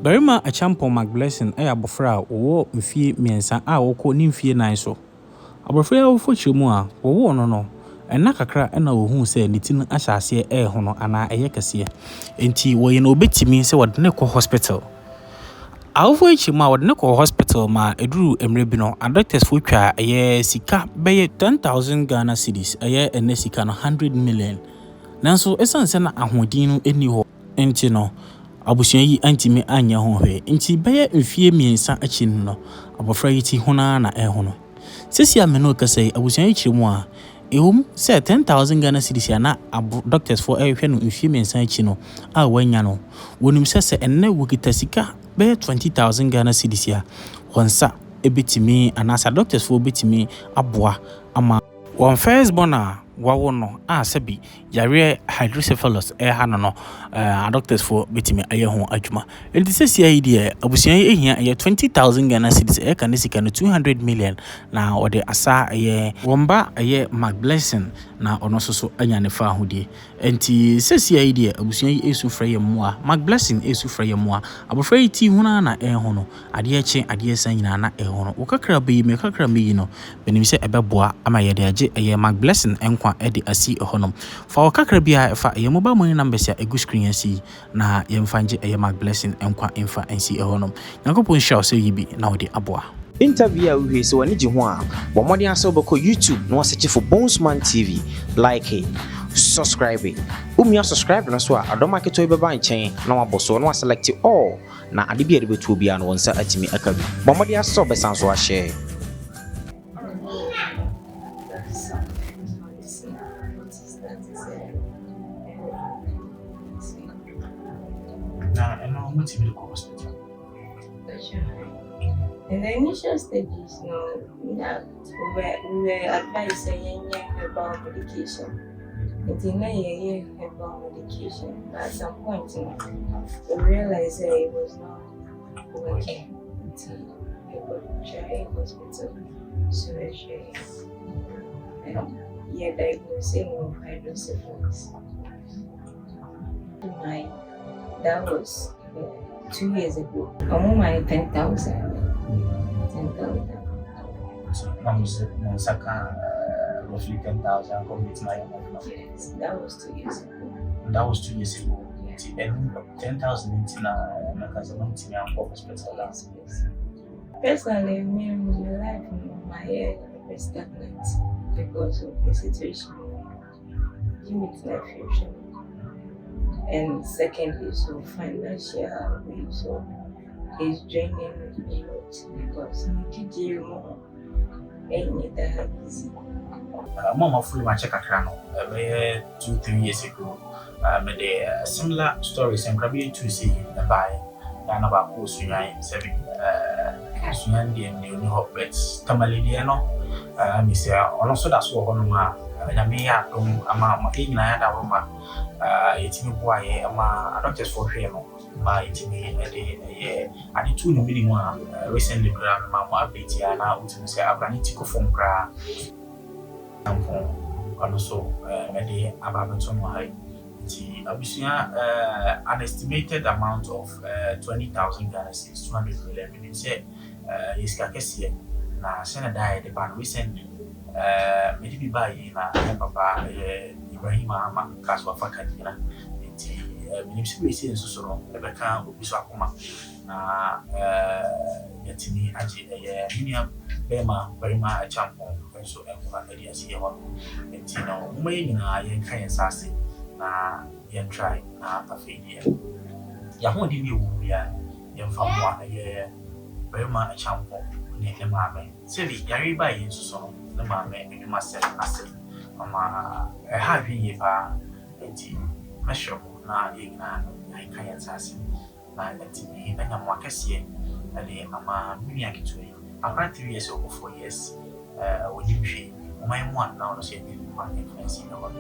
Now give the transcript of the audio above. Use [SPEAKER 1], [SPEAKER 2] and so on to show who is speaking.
[SPEAKER 1] Barima Achampo Mcblessing abofra wo mfie miensa a woko ni mfie nan so. Abofra ya wofo chemu a wo no ena kakra ena wo hu se ne tin ahyase ho no ana eye kase. Enti wo ye no obetimi se wode ne ko hospital. Awofo chemu a wode ne ko hospital ma eduru emre bi no doctors fo twa eye sika beye 10,000 Ghana cedis eye ene sika no 100 million. Nanso esanse na ahodin no eni ho. Enti no abusuan yi antimi anya ho hwe nti beye mfie miensa achi no abofra yi ti hona na no sesi ameno kasai abusuan yi chiremu a se 10,000 Ghana cedis na doctors for hwe no mfie miensa achi no a wanya no wonim se enne wogita sika beye 20,000 Ghana cedis ya wonsa ebetimi anasa doctors for betimi aboa ama one first born wawo no sebi yare Hydrocephalus hano no doctors for betimi aye ho adwuma enti sesi ayi de abusuan ehia 20,000 Ghana cedis kan sika no 200 million na ode asa womba Mcblessing na ono so anya ne fa hodie enti sesi ayi de abusuan esu frɛ yemmoa Mcblessing esu frɛ yemmoa abofra yi ti huna na ho no ade eche ade san nyina na ho no wokakra be me kakra me no benim se ebeboa ama ye de age Mcblessing enkwa edi asi honom fa wakakra bia fa ye mobile money numbers ya egu screen asi na ye mfanje Mcblessing enkwa enfa ensi honom yakopon show so yibi na odi aboa
[SPEAKER 2] interview we so wani ji ho a bo modi aso beko YouTube no search for Bonesman TV like it subscribe it subscribe na so a adoma keto beba nchen na waboso no select all na ade bia de betu bia no wonsa atimi akabi bo modi aso besan so a share.
[SPEAKER 3] In the initial stages, we were advised herbal medication. It's in a herbal medication. But at some point, we realized that it was not working until we got try hospital surgery. Diagnosing of hydrocephalus. That was 2 years ago. I'm my 10,000.
[SPEAKER 1] Roughly 10,000 complete my
[SPEAKER 3] Yes, that was 2 years ago.
[SPEAKER 1] That was 2 years ago. And 10,000 in hospital.
[SPEAKER 3] Personally, me in my life, my hair was stagnant because of the situation. Limit my future. And secondly, so financial way, so it's draining me a lot because you do more and that easy.
[SPEAKER 1] Mama fully my check account 2-3 years ago. But the similar stories and probably to see by and about who's Suyan 7 Suyan the hope but Tamali Diano. Miss also that's what one Namia ama igna da roma yetimi boaye ama doctors for hwe no ma yetimi ade tu no mini mu recently program ma mo update ya na utimi say abaniti ko form kra ampo also mede ababeto no hai ti abusia an estimated amount of 20,000 Ghana cedis 200 million meaning say iska kese na sena dai de ban recently maybe buy na papa Ibrahim ama kaswa fakadina enti minimsi we say so no ebeka obi so akoma na yatini aje minia bema barima Achampo so enfa edi asiye wa enti no umaye nyina ye kan yensase na ye try na afedia ya ho di bi wu ya yemfa mo na ye barima Achampo ne emame sebi yari ba yin so no ma me eduma sel asel ama ha hwe ye pa enti mesho na ye na kan yensase na enti ni na nyamo akese ale ama mini akitu after 3 years or 4 years when you see my one now, say, influence in the world.